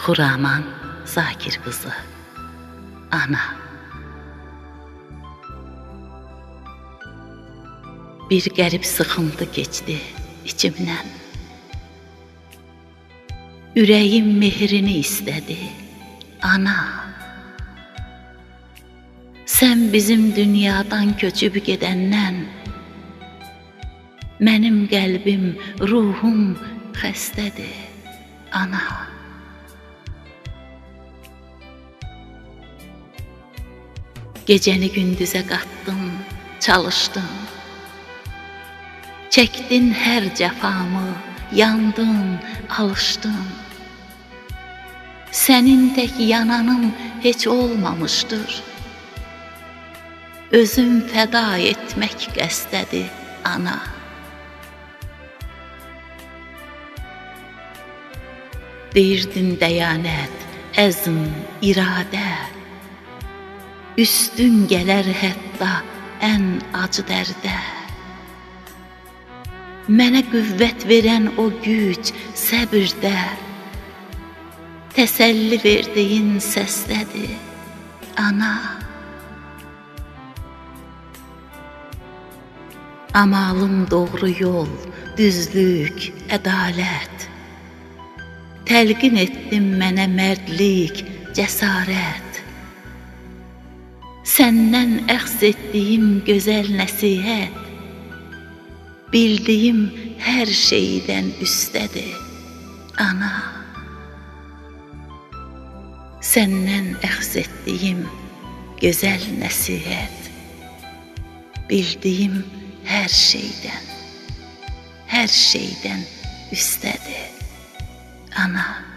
Xuraman Zakir qızı, ana. Bir qərib sıxıntı keçdi içimdən. Ürəyim mehrini istədi, ana. Sən bizim dünyadan köçüb gedəndən mənim qəlbim, ruhum xəstədir, ana. Gecəni gündüzə qatdın, çalışdın. Çəkdin hər cəfamı, yandın, alışdın. Sənin tək yananım heç olmamışdır. Özüm fəda etmək qəstədir, ana. Deyirdin dəyanət, əzm, iradə, üstün gələr hətta ən acı dərdə. Mənə qüvvət verən o güc səbirdə, təsəlli verdiyin səsdədir, ana. Amalım doğru yol, düzlük, ədalət. Təlqin etdin mənə mərdlik, cəsarət. Səndən əxz etdiyim gözəl nəsihət, bildiyim hər şeydən üstədir, ana. Səndən əxz etdiyim gözəl nəsihət, bildiyim hər şeydən üstədir, ana.